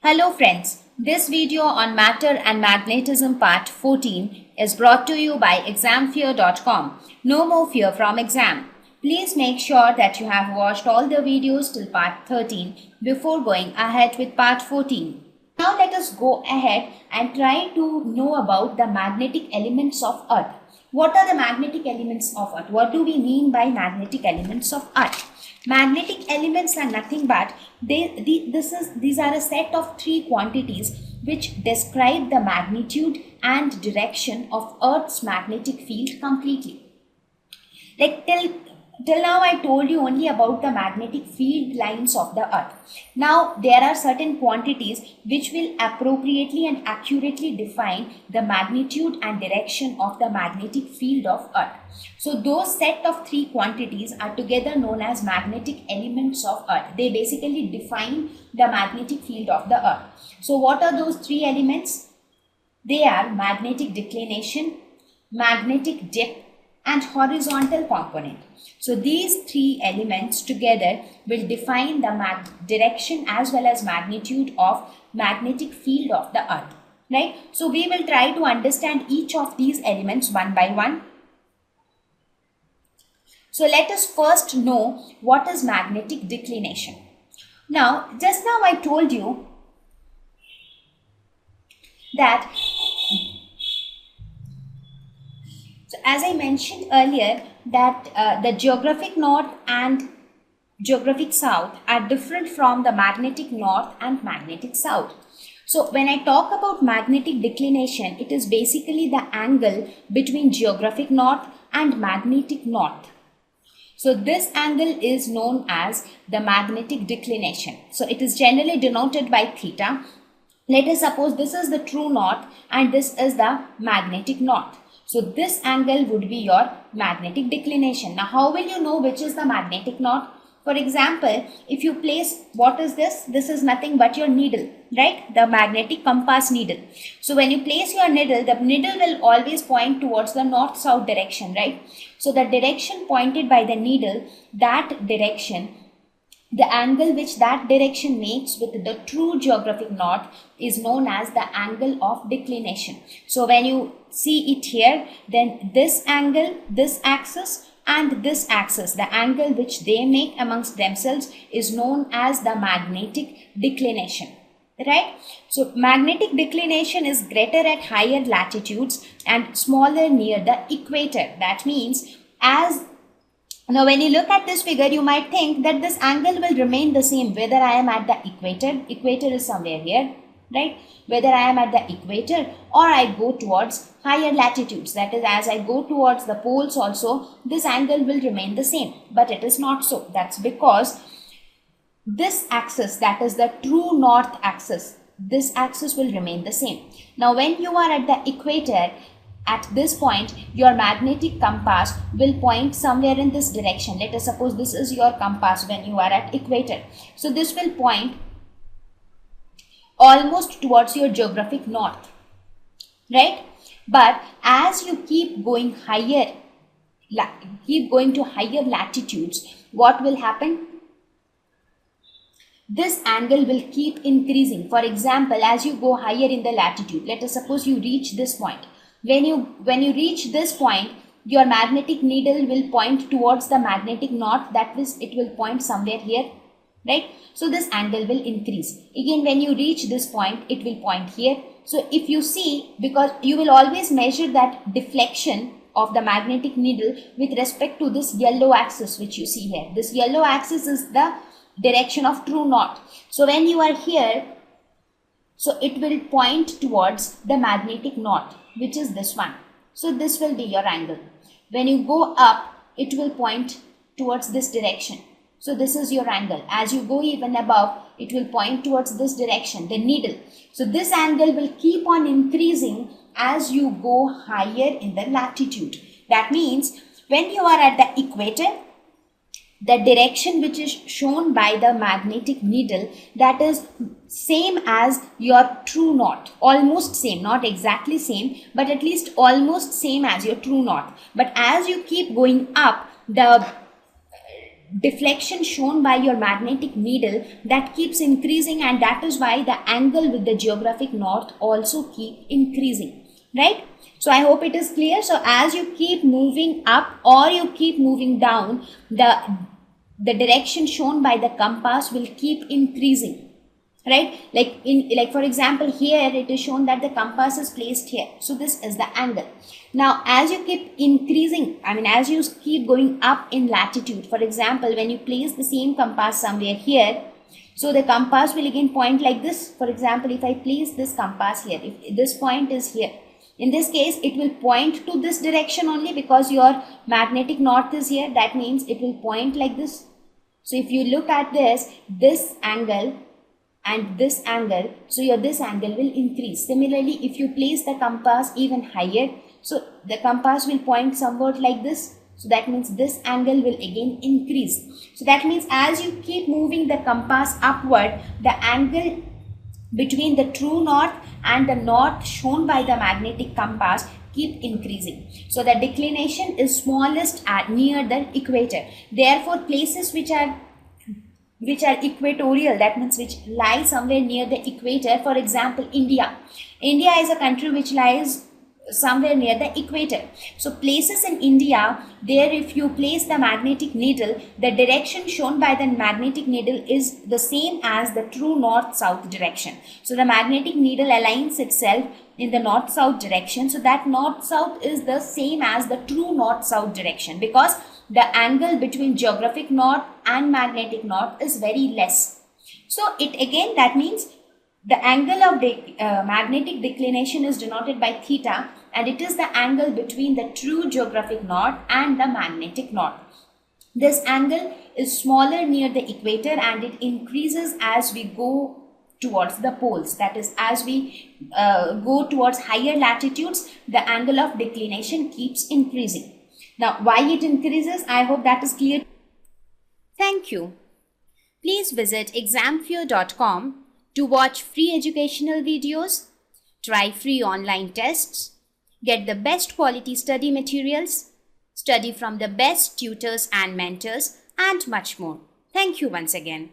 Hello friends, this video on matter and magnetism part 14 is brought to you by examfear.com. No more fear from exam. Please make sure that you have watched all the videos till part 13 before going ahead with part 14. Now let us go ahead and try to know about the magnetic elements of Earth. What are the magnetic elements of Earth? What do we mean by magnetic elements of Earth? Magnetic elements are nothing but these are a set of three quantities which describe the magnitude and direction of Earth's magnetic field completely. Like till now I told you only about the magnetic field lines of the Earth. Now there are certain quantities which will appropriately and accurately define the magnitude and direction of the magnetic field of Earth. So those set of three quantities are together known as magnetic elements of Earth. They basically define the magnetic field of the Earth. So what are those three elements? They are magnetic declination, magnetic dip, and horizontal component. So these three elements together will define the direction as well as magnitude of magnetic field of the Earth, right? So we will try to understand each of these elements one by one. So let us first know what is magnetic declination. Now, just now I told you that as I mentioned earlier that the geographic north and geographic south are different from the magnetic north and magnetic south. So when I talk about magnetic declination, it is basically the angle between geographic north and magnetic north. So this angle is known as the magnetic declination. So it is generally denoted by theta. Let us suppose this is the true north and this is the magnetic north. So this angle would be your magnetic declination. Now how will you know which is the magnetic north? For example, if you place, what is this? This is nothing but your needle, right? The magnetic compass needle. So when you place your needle, the needle will always point towards the north-south direction, right? So the direction pointed by the needle, that direction, the angle which that direction makes with the true geographic north is known as the angle of declination. So when you see it here, then this angle, this axis and this axis, the angle which they make amongst themselves is known as the magnetic declination, right? So magnetic declination is greater at higher latitudes and smaller near the equator. That means now when you look at this figure, you might think that this angle will remain the same whether I am at the equator is somewhere here, right? Whether I am at the equator or I go towards higher latitudes, that is, as I go towards the poles also, this angle will remain the same. But it is not so. That's because this axis, that is the true north axis, this axis will remain the same. Now when you are at the equator, at this point, your magnetic compass will point somewhere in this direction. Let us suppose this is your compass when you are at equator. So this will point almost towards your geographic north, right? But as you keep going higher, keep going to higher latitudes, what will happen? This angle will keep increasing. For example, as you go higher in the latitude, let us suppose you reach this point. When you reach this point, your magnetic needle will point towards the magnetic north. That is, it will point somewhere here, right? So this angle will increase. Again, when you reach this point, it will point here. So if you see, because you will always measure that deflection of the magnetic needle with respect to this yellow axis which you see here. This yellow axis is the direction of true north. So when you are here, so it will point towards the magnetic north, which is this one. So this will be your angle. When you go up, it will point towards this direction. So this is your angle. As you go even above, it will point towards this direction, the needle. So this angle will keep on increasing as you go higher in the latitude. That means when you are at the equator, the direction which is shown by the magnetic needle, that is same as your true north, almost same, not exactly same, but at least almost same as your true north. But as you keep going up, the deflection shown by your magnetic needle that keeps increasing, and that is why the angle with the geographic north also keep increasing, right? So I hope it is clear. So as you keep moving up or you keep moving down, the direction shown by the compass will keep increasing, right? Like for example, here it is shown that the compass is placed here, so this is the angle. Now as you keep increasing, as you keep going up in latitude, for example, when you place the same compass somewhere here, so the compass will again point like this. For example, if I place this compass here, if this point is here, in this case it will point to this direction only, because your magnetic north is here. That means it will point like this. So if you look at this angle and this angle, so this angle will increase. Similarly, if you place the compass even higher, so the compass will point somewhat like this. So that means this angle will again increase. So that means as you keep moving the compass upward, the angle between the true north and the north shown by the magnetic compass keep increasing. So the declination is smallest at near the equator. Therefore, places which are equatorial, that means which lie somewhere near the equator, for example, India is a country which lies somewhere near the equator. So places in India, there if you place the magnetic needle, the direction shown by the magnetic needle is the same as the true north-south direction. So the magnetic needle aligns itself in the north-south direction. So that north-south is the same as the true north-south direction, because the angle between geographic north and magnetic north is very less. So that means the angle of magnetic declination is denoted by theta, and it is the angle between the true geographic north and the magnetic north. This angle is smaller near the equator, and it increases as we go towards the poles. That is, as we go towards higher latitudes, the angle of declination keeps increasing. Now, why it increases? I hope that is clear. Thank you. Please visit examfear.com to watch free educational videos, try free online tests, get the best quality study materials, study from the best tutors and mentors, and much more. Thank you once again.